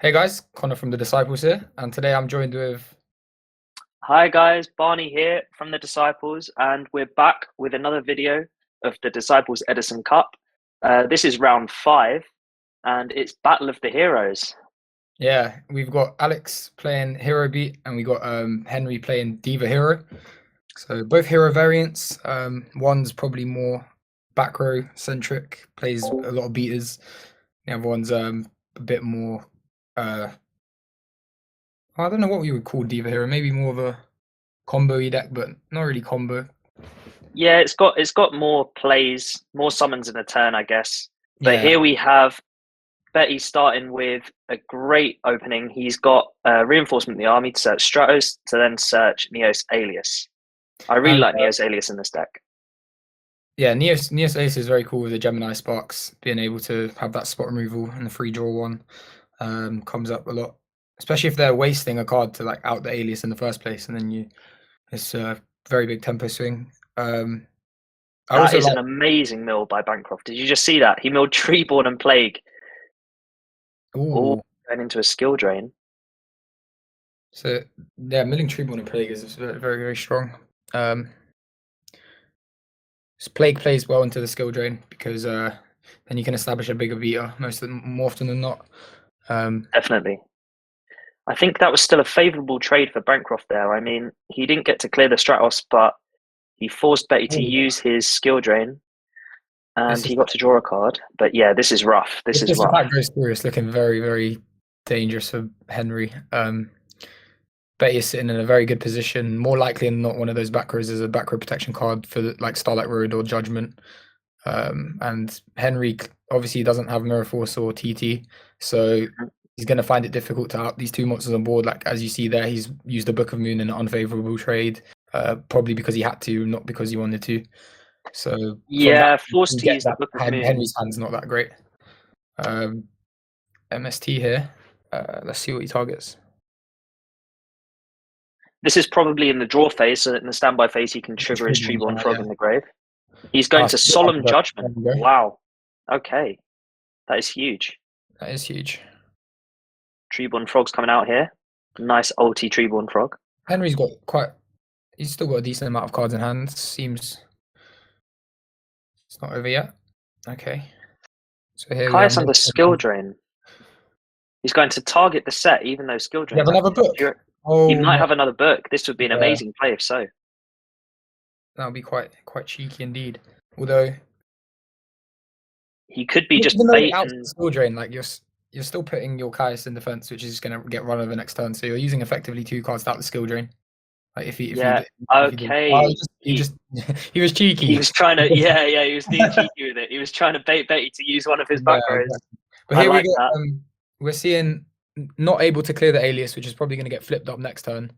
Hey guys, Connor from the Disciples here, and today I'm joined with. Hi guys, Barney here from the Disciples, and we're back with another video of the Disciples Edison Cup. This is round 5, and it's Battle of the Heroes. Yeah, we've got Alex playing Hero Beat, and we got Henry playing Diva Hero. So both hero variants. One's probably more back row centric, plays a lot of beaters. The other one's a bit more. I don't know what we would call Diva Hero. Maybe more of a combo-y deck, but not really combo. Yeah, it's got more plays, more summons in a turn, I guess. But Yeah. here we have Betty starting with a great opening. He's got reinforcement in the army to search Stratos, to then search Neos Alias. I really And like Neos Alias in this deck. yeah, Neos Ace is very cool with the Gemini Sparks, being able to have that spot removal and the free draw one comes up a lot. Especially if they're wasting a card to like out the alias in the first place, and then it's a very big tempo swing. I That also is like. an amazing mill by Bancroft. Did you just see that? He milled Treeborn and Plague all Ooh, going into a skill drain. so yeah, milling Treeborn and Plague is very, very, very strong. Plague plays well into the skill drain because then you can establish a bigger beater more often than not. Definitely. I think that was still a favourable trade for Bancroft there. I mean, he didn't get to clear the Stratos, but he forced Betty to Ooh, use his skill drain this and is he got to draw a card. But yeah, this is rough. This if is this rough. attack goes through, it's looking very, very dangerous for Henry. Betty is sitting in a very good position. More likely than not, one of those back rows is a back row protection card for like Starlight Road or Judgment. And Henry obviously doesn't have Mirror Force or TT, so he's going to find it difficult to out these two monsters on board. Like as you see there, he's used the Book of Moon in an unfavorable trade, probably because he had to, not because he wanted to. So from that, Yeah, forced you to get use the that Book of Moon. Henry's hand's not that great. MST here. Let's see what he targets. This is probably in the draw phase, so in the standby phase, he can trigger his Treeborn Frog Yeah. in the grave. He's going to Solemn There Judgment. we go. Wow. Okay. That is huge. That is huge. Treeborn Frog's coming out here. Nice ulti Treeborn Frog. Henry's got quite. He's still got a decent amount of cards in hand. Seems it's not over yet. Okay. So here we have. Caius under skill drain. He's going to target the set, even though skill You have drain's another active. book. He Oh might my. have another book. This would be an Yeah, amazing play if so. that would be quite cheeky indeed. Although He could be just even though it outs the baiting. skill drain, like you're still putting your Caius in defense, which is just gonna get run over next turn. So you're using effectively 2 cards to out the skill drain. Like if Yeah. he did. Oh, Okay. he just he was He cheeky. was trying to. Yeah, yeah. He was being cheeky with it. He was trying to bait Betty to use one of his Yeah, back rows. exactly. But I here we like go. that. We're seeing not able to clear the alias, which is probably going to get flipped up next turn.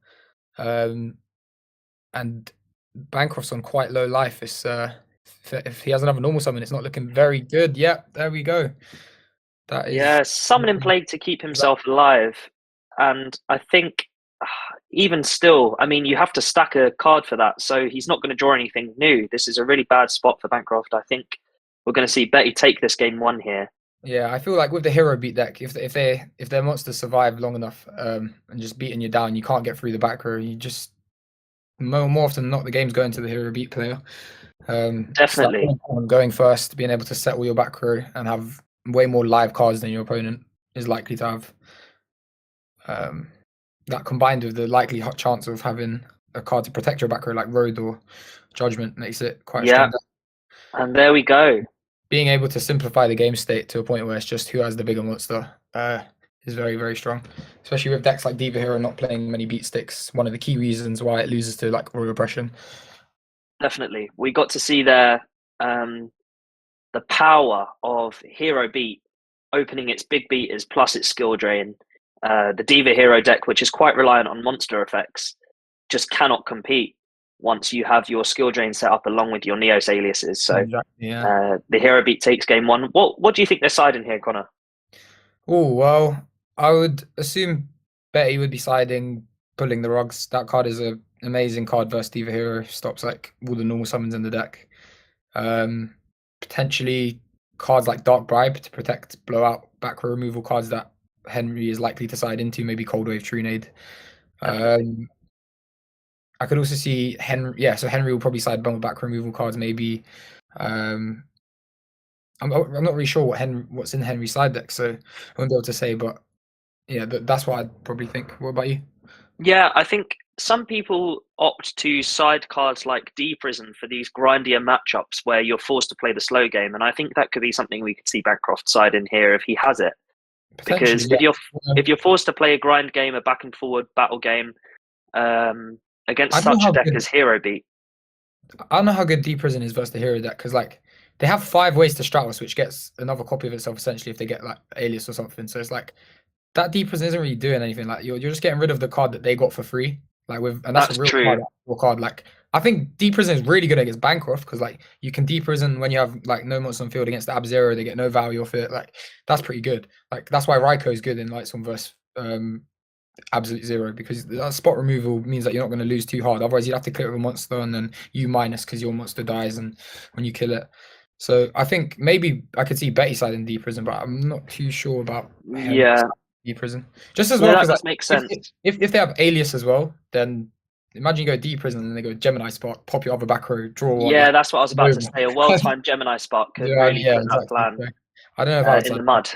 And Bancroft's on quite low life. It's if he has another normal summon, it's not looking very good. Yep, there we go. That is Yeah, summoning Plague to keep himself alive. And I think even still, I mean, you have to stack a card for that. So he's not going to draw anything new. This is a really bad spot for Bancroft. I think we're going to see Betty take this game 1 here. Yeah, I feel like with the hero beat deck, if their monsters survive long enough and just beating you down, you can't get through the back row. You just more often than not, the game's going to the hero beat player. So Definitely. going first, being able to settle your back row and have way more live cards than your opponent is likely to have. That combined with the likely chance of having a card to protect your back row like Road or Judgment makes it quite a Yeah. strong deck. And there we go. Being able to simplify the game state to a point where it's just who has the bigger monster is very, very strong. Especially with decks like Diva Hero not playing many beat sticks. One of the key reasons why it loses to like Royal Oppression. Definitely. We got to see there the power of Hero Beat opening its big beaters plus its skill drain. The Diva Hero deck, which is quite reliant on monster effects, just cannot compete once you have your skill drain set up along with your Neos aliases. So Exactly, yeah. the Hero Beat takes game 1. What do you think they're siding here, Connor? Oh, well, I would assume Betty would be siding pulling the rugs. That card is an amazing card versus Diva Hero. Stops like all the normal summons in the deck. Potentially cards like Dark Bribe to protect blowout back row removal cards that Henry is likely to side into, maybe Cold Wave Trunade. Definitely. I could also see Henry. Yeah, so Henry will probably side bump back removal cards. Maybe. I'm not really sure what's in Henry's side deck, so I won't be able to say. But yeah, that's what I'd probably think. What about you? Yeah, I think some people opt to side cards like D Prison for these grindier matchups where you're forced to play the slow game, and I think that could be something we could see Bancroft side in here if he has it. Potentially, Because yeah. if you're forced to play a grind game, a back and forward battle game, against I don't know such a how deck good as Hero Beat, I don't know how good Deep Prison is versus the hero deck, because like they have 5 ways to Stratos, which gets another copy of itself essentially if they get like Alias or something. So it's like that Deep Prison isn't really doing anything. Like you're just getting rid of the card that they got for free. Like and that's a that's real true. card. Real card. Like I think Deep Prison is really good against Bancroft because like you can Deep Prison when you have like no monsters on field against the Ab Zero, they get no value off it. Like that's pretty good. Like that's why Raiko is good in Lightstorm versus Absolute Zero, because that spot removal means that you're not going to lose too hard. Otherwise, you'd have to clear with a monster and then you minus because your monster dies and when you kill it. So I think maybe I could see Betty side in D Prison, but I'm not too sure about Henry Yeah, D Prison. Just as no, well that because like does make sense. if they have Alias as well, then imagine you go D Prison and then they go Gemini spot, pop your other back row, draw one. Yeah, Like that's what I was about to say. A well-timed Gemini spot could yeah, really yeah, put that exactly. plan So, I don't know if I would in the side. mud.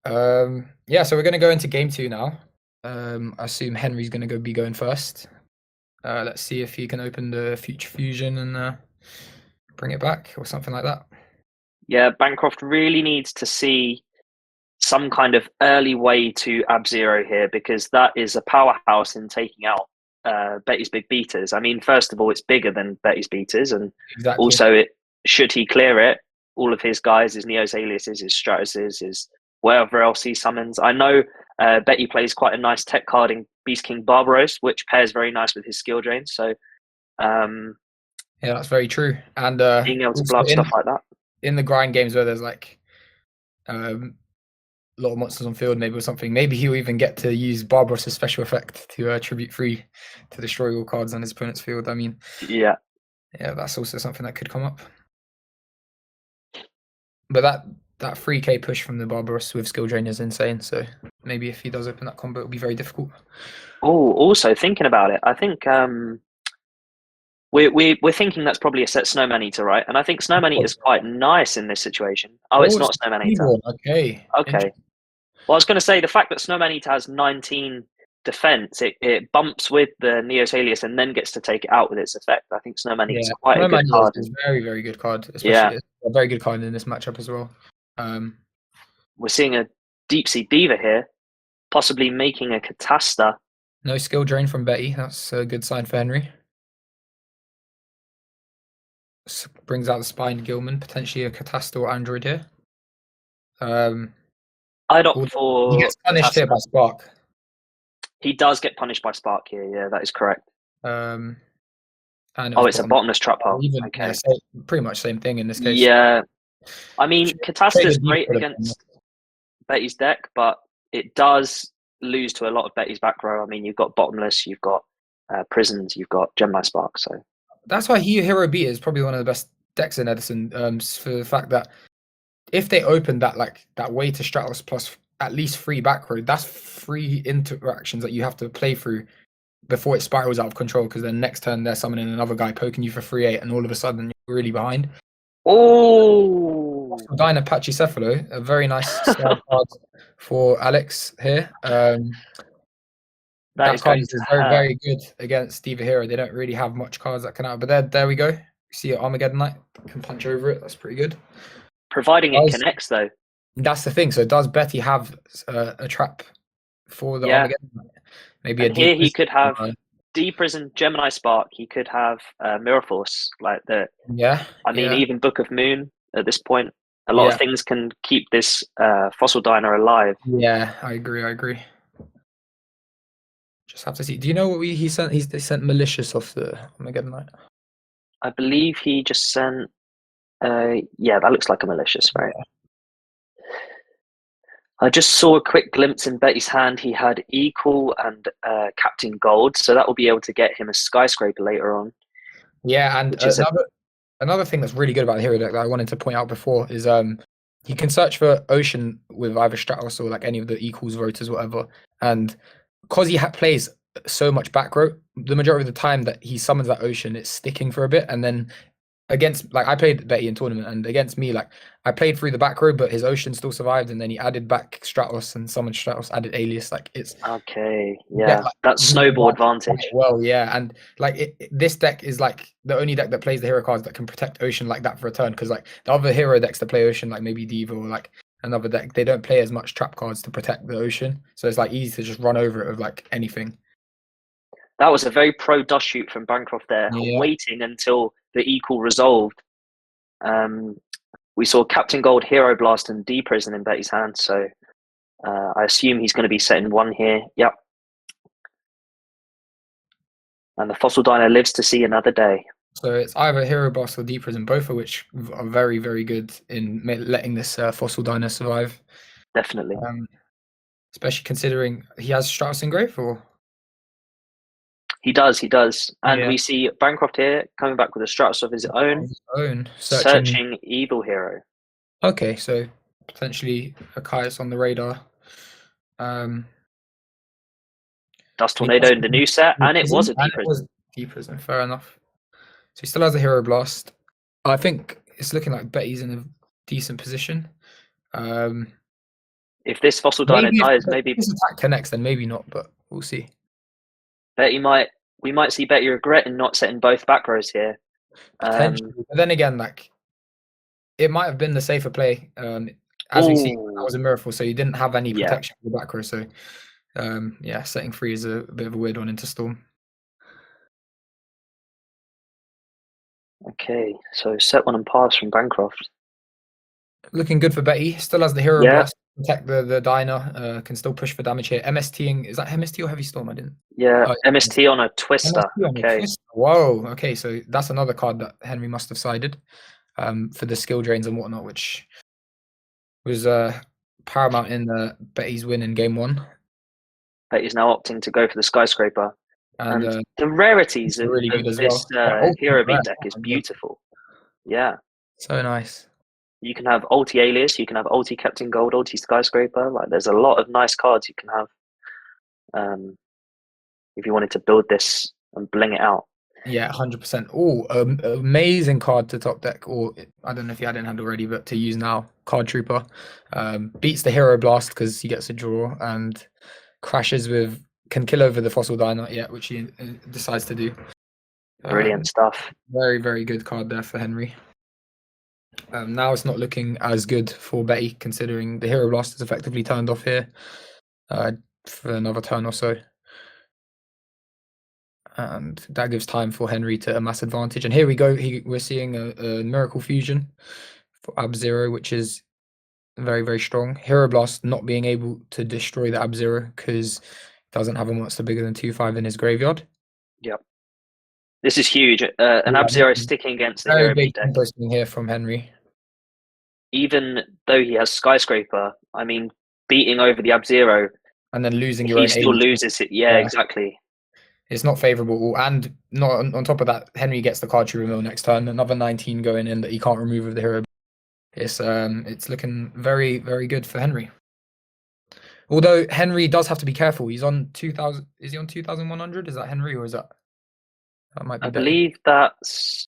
But, yeah, so we're gonna go into game 2 now. I assume Henry's gonna be going first. Let's see if he can open the Future Fusion and bring it back or something like that. Yeah, Bancroft really needs to see some kind of early way to Ab Zero here, because that is a powerhouse in taking out Betty's big beaters. I mean, first of all, it's bigger than Betty's beaters, and Exactly. also should he clear it, all of his guys, his Neos aliases, his Stratuses, his wherever else he summons. I know Betty plays quite a nice tech card in Beast King Barbaros, which pairs very nice with his skill drain. So Yeah, that's very true. And being able to also blow up stuff like that. in the grind games where there's like a lot of monsters on field, maybe or something, maybe he'll even get to use Barbaros' special effect to tribute free to destroy all cards on his opponent's field. I mean, Yeah. that's also something that could come up. But that 3k push from the Barbaros with skill drain is insane. So maybe if he does open that combo, it'll be very difficult. Oh, also thinking about it, I think we're thinking that's probably a set Snowman Eater, right? And I think Snowman Eater is quite nice in this situation. Oh, it's not Snowman Eater. Okay. Okay. Well, I was going to say the fact that Snowman Eater has 19 defense, it bumps with the Neos Alias and then gets to take it out with its effect. I think Snowman Eater is quite a good card. Is very, very good card, Yeah. especially a very good card in this matchup as well. We're seeing a Deep Sea Diva here, possibly making a Catasta. No skill drain from Betty. That's a good sign for Henry. Brings out the Spine Gilman, potentially a Catasta or Android here. I'd opt for. He gets punished here by Spark. He does get punished by Spark here. Yeah, that is correct. And it's a bottomless trap hole. Okay, pretty much same thing in this case. Yeah, I mean, Catasta is great against Betty's deck, but it does lose to a lot of Betty's back row. I mean, you've got bottomless, you've got prisons, you've got Gemini Spark. So that's why Hero Beat is probably one of the best decks in Edison. For the fact that if they open that way to Stratos plus at least 3 back row, that's 3 interactions that you have to play through before it spirals out of control, because then next turn they're summoning another guy poking you for 3/8 and all of a sudden you're really behind. Oh, Dyna Pachycephalo, a very nice card for Alex here. That card is very, very good against Diva Hero. They don't really have much cards that can out, but there we go. You see Armageddon Knight can punch over it. That's pretty good. Providing it connects, though. That's the thing. So does Betty have a trap for the Armageddon Knight? Maybe and here he could have D Prison, Gemini Spark. He could have Mirror Force, like the. Yeah. I mean, even Book of Moon at this point. A lot of things can keep this Fossil Diner alive. Yeah, I agree. Just have to see. Do you know what he sent? They sent Malicious off the Armageddon Knight. I believe he just sent. Yeah, that looks like a Malicious, right? Yeah. I just saw a quick glimpse in Betty's hand. He had Equal and Captain Gold, so that will be able to get him a Skyscraper later on. Yeah, and another thing that's really good about the hero deck that I wanted to point out before is he can search for Ocean with either Stratos or like any of the equals rotors, whatever. And because he plays so much back row, the majority of the time that he summons that Ocean, it's sticking for a bit, and then against, like, I played Betty in tournament, and against me, like, I played through the back row, but his Ocean still survived, and then he added back Stratos and summoned Stratos, added Alias. Like, it's Okay, you yeah, get, like, that's really snowball quite advantage. well, yeah. And like this deck is like the only deck that plays the hero cards that can protect Ocean like that for a turn, because like the other hero decks that play Ocean, like maybe Diva or like another deck, they don't play as much trap cards to protect the Ocean, so it's like easy to just run over it with like anything. That was a very pro dust shoot from Bancroft there, Yeah. waiting until the equal resolved. We saw Captain Gold, Hero Blast, and D Prison in Betty's hand, so I assume he's going to be setting one here. Yep. And the Fossil Dino lives to see another day. So it's either Hero Boss or Deep Prison, both of which are very, very good in letting this Fossil Dino survive. Definitely. Especially considering he has Stratos Engrave, or He does. And yeah, we see Bancroft here coming back with a Stratos of his own, searching Evil Hero. Okay, so potentially a Caius on the radar. Dust Tornado in the new set, and it was a And Deep it was Prison. Deep Prison, fair enough. So he still has a Hero Blast. I think it's looking like Betty's in a decent position. If this Fossil Dino dies, maybe if this attack connects, then maybe not, but we'll see. we might see Betty regretting not setting both back rows here. Potentially, but then again, like, it might have been the safer play. As we see, that was a miracle, so you didn't have any protection for the back row. So, yeah, setting free is a bit of a weird one into Storm. Okay, so set one and pass from Bancroft. Looking good for Betty. Still has the Hero Yeah. Blast to protect the Diner. Can still push for damage here. MSTing, is that MST or Heavy Storm? I didn't. Yeah, Oh, MST on a Twister. MST on Okay. Twister. Whoa. Okay, so that's another card that Henry must have sided for the skill drains and whatnot, which was paramount in Betty's win in game 1. Betty's now opting to go for the Skyscraper. And the rarities of really good as this well. Hero Beat deck is beautiful. Yeah. So nice. You can have ulti Alias, you can have ulti Captain Gold, ulti Skyscraper. Like, there's a lot of nice cards you can have if you wanted to build this and bling it out. Yeah, 100%. Oh, amazing card to top deck, or I don't know if you had it in hand already, but to use now. Card Trooper beats the Hero Blast because he gets a draw and crashes with, can kill over the Fossil Dino, yeah, which he decides to do. Brilliant stuff. Very, very good card there for Henry. Now it's not looking as good for Betty, considering the Hero Blast is effectively turned off here for another turn or so. And that gives time for Henry to amass advantage. And here we go. We're seeing a Miracle Fusion for Ab-Zero, which is very, very strong. Hero Blast not being able to destroy the Ab-Zero because it doesn't have a monster bigger than 2/5 in his graveyard. Yep. This is huge. An Ab-Zero sticking against the Hero Beat deck. Interesting here from Henry. Even though he has Skyscraper, I mean, beating over the Ab-Zero and then losing your own, he still loses it. Yeah, exactly. It's not favorable, and not on top of that, Henry gets the card to reveal next turn. Another 19 going in that he can't remove with the hero. It's looking very, very good for Henry. Although Henry does have to be careful. He's on 2000. Is he on 2100? Is that Henry, or is that might be? I believe that's,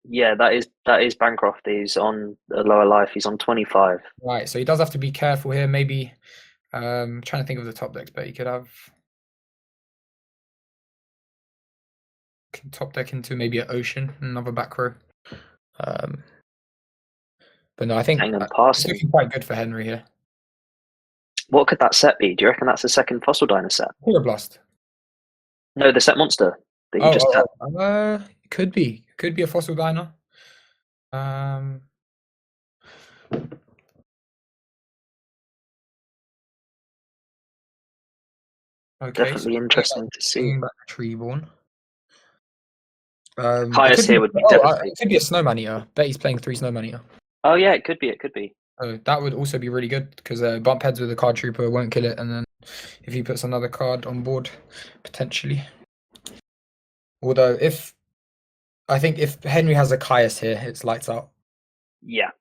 yeah, that is Bancroft. He's on a lower life. He's on 25. Right, so he does have to be careful here. Maybe trying to think of the top decks, but he could have top deck into maybe an Ocean, another back row. But no, I think it's looking quite good for Henry here. What could that set be? Do you reckon that's a second Fossil Dino set? Hero Blast. No, the set monster that you just said. It could be. It could be a Fossil Dino. Okay, definitely interesting to see. Back Treeborn. Highest here would be devastating. It could be a Snowman Eater. Bet he's playing 3 Snowman Eater. Oh yeah, it could be. It could be. That would also be really good because bump heads with a card trooper won't kill it, and then if he puts another card on board, potentially. Although I think if Henry has a Caius here, it's lights out. Yeah,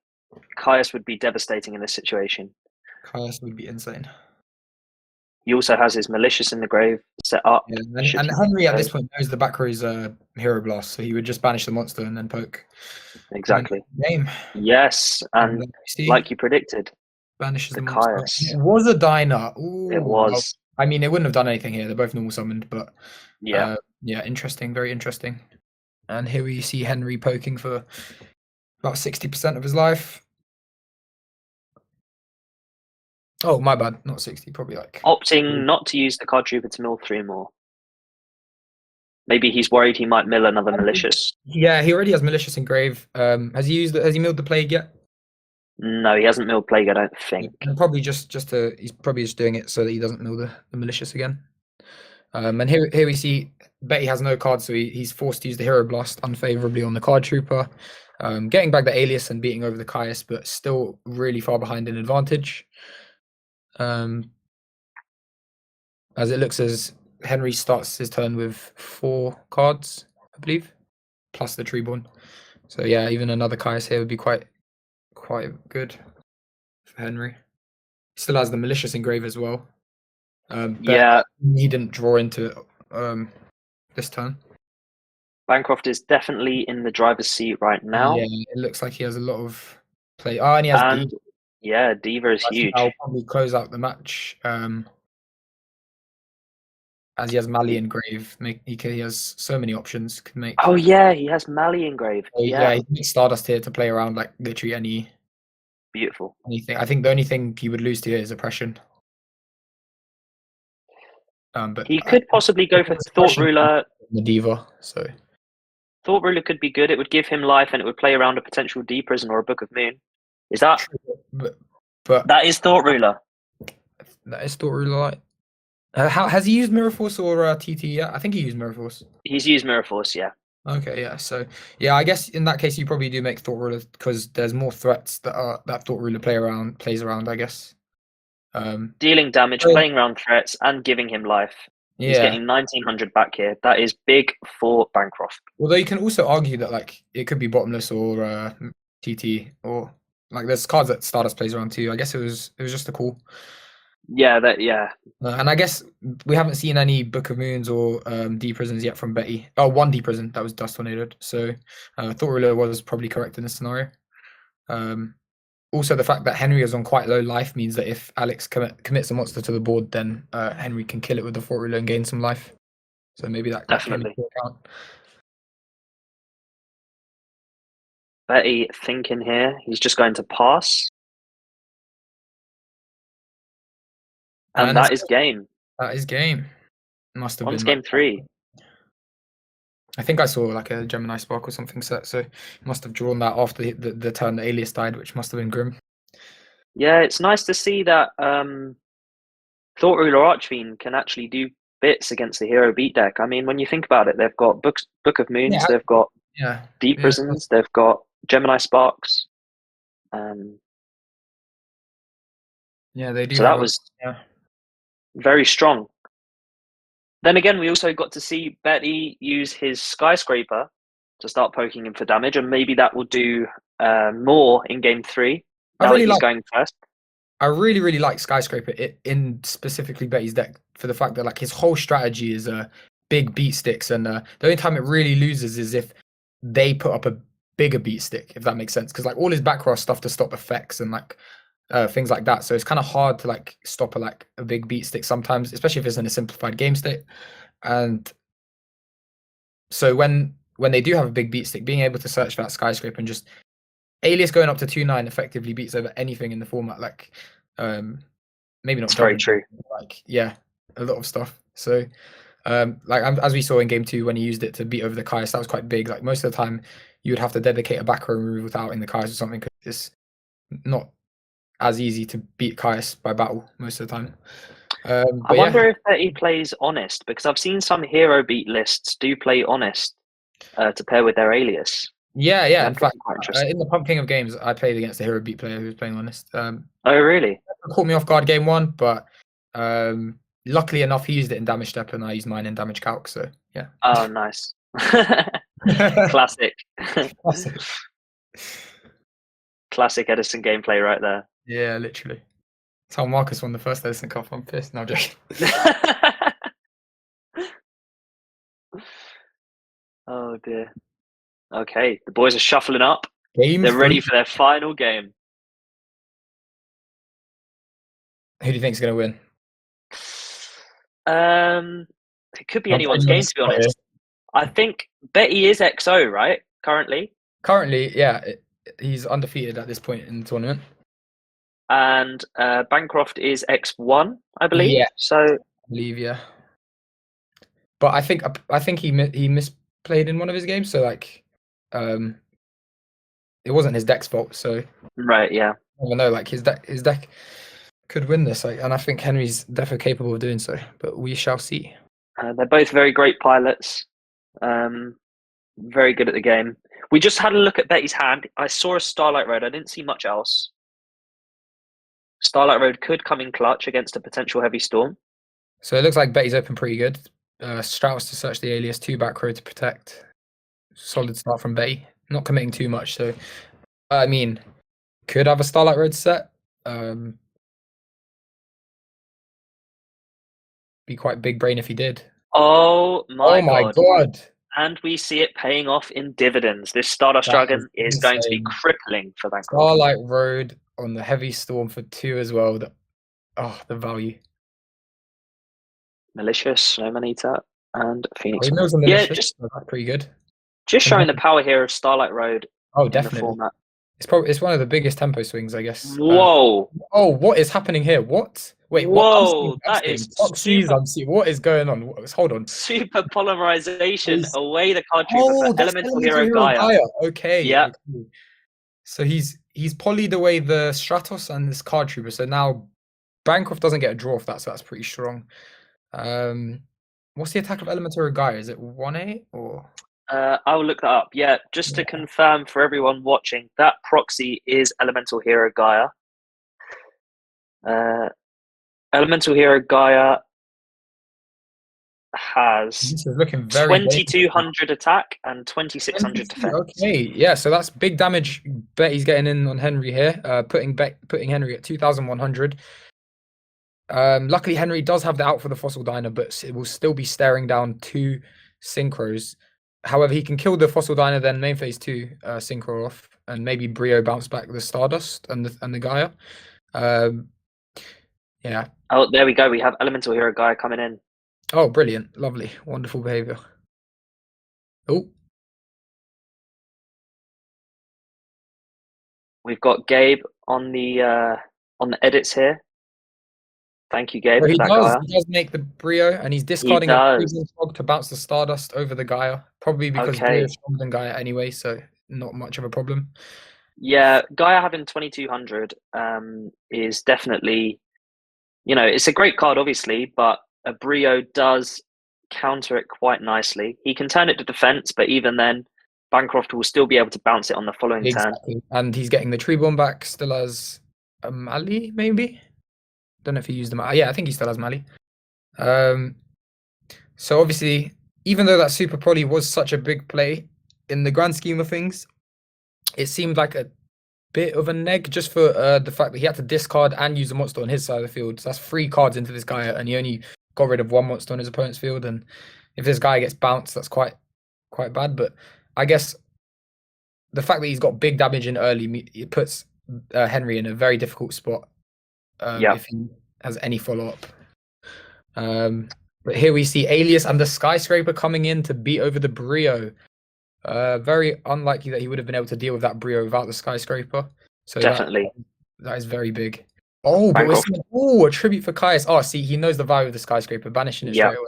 Caius would be devastating in this situation. Caius would be insane. He also has his malicious in the grave set up. Yeah, and Henry at this point knows the back row's hero blast, so he would just banish the monster and then poke. Exactly. Game. Yes, and like you predicted, banishes the Caius. monster. It was a diner. Ooh, it was. I mean, it wouldn't have done anything here. They're both normal summoned, but yeah, interesting, very interesting. And here we see Henry poking for about 60% of his life. Oh, my bad. Not 60, probably like... Opting not to use the card trooper to mill 3 more. Maybe he's worried he might mill another malicious. Yeah, he already has malicious in grave. Has he milled the plague yet? No, he hasn't milled plague, I don't think. And probably he's probably just doing it so that he doesn't mill the malicious again. And here we see Betty has no cards, so he's forced to use the hero blast unfavorably on the card trooper. Getting back the alias and beating over the Caius, but still really far behind in advantage. As it looks as Henry starts his turn with 4 cards, I believe, plus the Treeborn. So yeah, even another Caius here would be quite good for Henry. He still has the malicious engrave as well. But he didn't draw into this turn. Bancroft is definitely in the driver's seat right now. Yeah, it looks like he has a lot of play. Oh, and he has DIVA. Yeah, DIVA is huge. I'll probably close out the match. As he has Mali engrave, he has so many options. Could make. Oh yeah, he has Mali engrave. Yeah, he makes Stardust here to play around like literally any. Beautiful. Anything. I think the only thing he would lose to here is oppression. But he could possibly go for Thought Ruler. The DIVA, so. Thought Ruler could be good. It would give him life, and it would play around a potential D Prison or a Book of Moon. Is that? But that is Thought Ruler. That is Thought Ruler. How has he used Mirror Force or TT yet? I think he used Mirror Force. He's used Mirror Force, yeah. Okay, yeah. So yeah, I guess in that case you probably do make Thought Ruler because there's more threats that Thought Ruler plays around. I guess. Dealing damage, playing around threats, and giving him life. Yeah. He's getting 1900 back here. That is big for Bancroft. Although you can also argue that like it could be Bottomless or TT or like there's cards that Stardust plays around too. I guess it was just a call. Yeah, and I guess we haven't seen any Book of Moons or D Prisons yet from Betty. Oh, 1 D Prison that was Dust Tornadoed. So Thought Ruler was probably correct in this scenario. Also, the fact that Henry is on quite low life means that if Alex commits a monster to the board, then Henry can kill it with the Thought Ruler and gain some life. So maybe that definitely. Betty thinking here, he's just going to pass. And that is game. That is game. Must have been game 3. I think I saw like a Gemini Spark or something set, so must have drawn that after the turn the alias died, which must have been grim. Yeah, it's nice to see that Thought Ruler Archfiend can actually do bits against the hero beat deck. I mean, when you think about it, they've got Book of Moons, they've got Deep Prisons, they've got Gemini Sparks. Yeah, they do. So that was very strong. Then again, we also got to see Betty use his Skyscraper to start poking him for damage, and maybe that will do more in game 3. Now that he's going first. I really, really like Skyscraper in specifically Betty's deck for the fact that like his whole strategy is big beat sticks, and the only time it really loses is if they put up a bigger beat stick, if that makes sense. Because like all his back row stuff to stop effects and like things like that. So it's kind of hard to like stop a big beat stick sometimes, especially if it's in a simplified game state. And so when they do have a big beat stick, being able to search for that Skyscraper and just alias going up to 2/9 effectively beats over anything in the format. Like maybe not. It's very true. Like a lot of stuff. So like as we saw in game 2 when he used it to beat over the Caius, that was quite big. Like most of the time you would have to dedicate a back row move without in the Caius or something because it's not as easy to beat Caius by battle most of the time. I wonder if he plays Honest, because I've seen some hero beat lists do play Honest to pair with their alias. Yeah. In fact, in the Pump King of Games, I played against a hero beat player who was playing Honest. Oh, really? It caught me off guard game 1, but luckily enough, he used it in Damage Step, and I used mine in Damage Calc. So yeah. Oh, nice. Classic. classic Edison gameplay right there. Yeah, literally. That's how Marcus won the first Edison Cup. I'm pissed. No, I'm joking. Oh dear. Okay, the boys are shuffling up. Game They're ready 3. for their final game. Who do you think's going to win? It could be I'm anyone's putting you on the game, to be spot here. honest. I think Betty is XO, right? Currently. Currently, yeah, he's undefeated at this point in the tournament. And Bancroft is X1, I believe. Yeah, So I believe, yeah. But I think he misplayed in one of his games, so like, it wasn't his deck's fault. So right, yeah. I don't know, like his deck could win this, like, and I think Henry's definitely capable of doing so. But we shall see. They're both very great pilots. Very good at the game. We just had a look at Betty's hand. I saw a Starlight Road. I didn't see much else. Starlight Road could come in clutch against a potential heavy storm. So it looks like Betty's open pretty good. Strauss to search the alias, 2 back row to protect. Solid start from Betty. Not committing too much, so I mean, could have a Starlight Road set. Be quite big brain if he did. Oh my god. And we see it paying off in dividends. This Stardust That Dragon is is going to be insane. crippling for Bancroft. Starlight Road on the heavy storm for 2 as well. The value. Malicious, Snowman Eater, and Phoenix. He knows malicious. Yeah, pretty good. Just showing the power here of Starlight Road. Oh, definitely. In the format. It's one of the biggest tempo swings, I guess. Whoa! What is happening here? What? Wait, whoa! What? That is super. What is going on? Hold on. Super polymerization away the card trooper for Elemental Hero Gaia. Okay. Yeah. Okay. So he's polyed away the Stratos and this card trooper. So now Bancroft doesn't get a draw off that, so that's pretty strong. What's the attack of Elemental Hero Gaia? Is it 1A or? I will look that up. Yeah, just to confirm for everyone watching, that proxy is Elemental Hero Gaia. Elemental Hero Gaia has 2200 attack and 2600 defense. Okay, yeah, so that's big damage. Betty's getting in on Henry here, putting Henry at 2100. Luckily, Henry does have the out for the Fossil Diner, but it will still be staring down 2 synchros. However, he can kill the Fossil Diner, then main phase 2 synchro off, and maybe Brio bounce back the Stardust and the Gaia. Yeah. Oh, there we go. We have Elemental Hero Gaia coming in. Oh, brilliant. Lovely. Wonderful behavior. Oh. We've got Gabe on the edits here. Thank you, Gabe. He does make the Brio, and he's discarding a Frog to bounce the Stardust over the Gaia. Probably because Brio is stronger than Gaia anyway, so not much of a problem. Yeah, Gaia having 2200 is definitely, it's a great card, obviously, but a Brio does counter it quite nicely. He can turn it to defense, but even then, Bancroft will still be able to bounce it on the following turn. And he's getting the Treeborn back, still has a Mali, maybe? Don't know if he used them. Yeah, I think he still has Mali. So obviously, even though that Super Poly was such a big play, in the grand scheme of things, it seemed like a bit of a neg just for the fact that he had to discard and use a monster on his side of the field. So that's 3 cards into this guy, and he only got rid of 1 monster on his opponent's field. And if this guy gets bounced, that's quite bad. But I guess the fact that he's got big damage in early, it puts Henry in a very difficult spot. If he has any follow-up. But here we see Alias and the Skyscraper coming in to beat over the Brio. Very unlikely that he would have been able to deal with that Brio without the Skyscraper. So definitely. That is very big. Oh, but we're seeing, a tribute for Caius. Oh, see, he knows the value of the Skyscraper, banishing it straight away.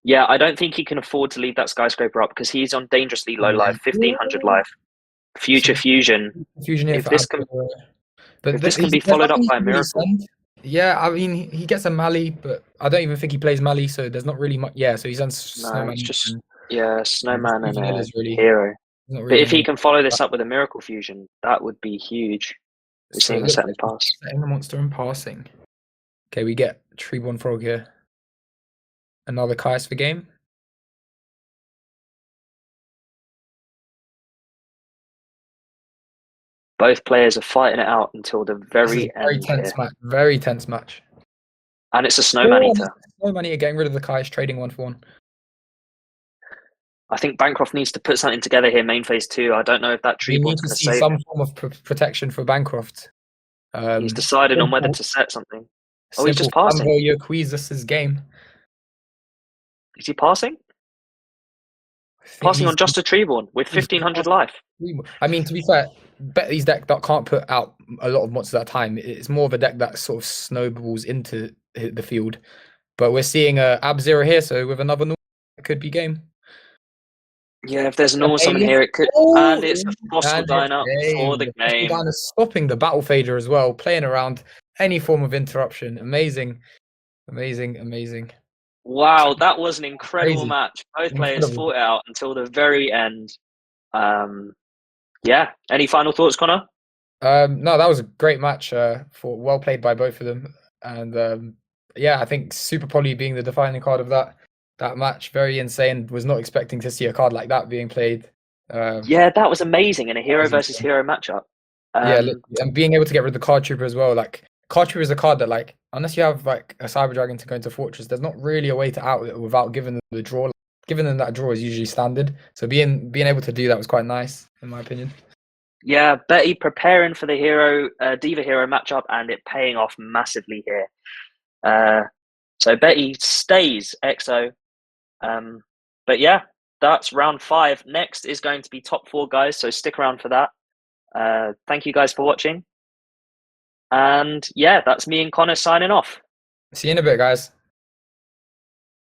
Yeah, I don't think he can afford to leave that Skyscraper up because he's on dangerously low life, 1500 life. Future Fusion. Fusion here if this can be followed up by a miracle. Yeah, I mean, he gets a Mali, but I don't even think he plays Mali, so there's not really much. Yeah, so he's on Snowman. It's just, Snowman and a Hero. But if he can follow this up with a Miracle Fusion, that would be huge. We're seeing a setting pass. Setting the monster and passing. Okay, we get Treeborn Frog here. Another Caius for game. Both players are fighting it out until the This is very a very end here. tense match. Very tense match. And it's a Snowman Eater. Snowman Eater getting rid of the Kai's, trading 1-for-1. I think Bancroft needs to put something together here, main phase 2. I don't know if that We tree need board's to going to see save some him. form of protection for Bancroft. He's decided on whether to set something. Oh, he's just Simple passing. Yoquizas' game. Is he passing? Passing on just a Treeborn with 1500 life. I mean, to be fair, Betty's deck that can't put out a lot of monsters at a time. It's more of a deck that sort of snowballs into the field. But we're seeing a Ab-Zero here, so with another normal, it could be game. Yeah, if there's a normal summon here, it could. And it's a Fossil Diner for the game. Fossil Diner stopping the Battle Fader as well, playing around any form of interruption. Amazing. Amazing, amazing. Wow, that was an incredible match. Both players Incredible. fought it out until the very end. Yeah. Any final thoughts, Connor? No, that was a great match. For well played by both of them, and yeah, I think Super Poly being the defining card of that match, very insane. Was not expecting to see a card like that being played. Yeah, that was amazing in a hero versus hero matchup. Yeah, and being able to get rid of the Card Trooper as well. Like Card Trooper is a card that, like, unless you have like a Cyber Dragon to go into Fortress, there's not really a way to out it without giving them the draw. Giving them that draw is usually standard. So being able to do that was quite nice, in my opinion. Yeah, Betty preparing for the hero Diva hero matchup and it paying off massively here. So Betty stays EXO. But yeah, that's round 5. Next is going to be top 4, guys. So stick around for that. Thank you guys for watching. And yeah, that's me and Connor signing off. See you in a bit, guys.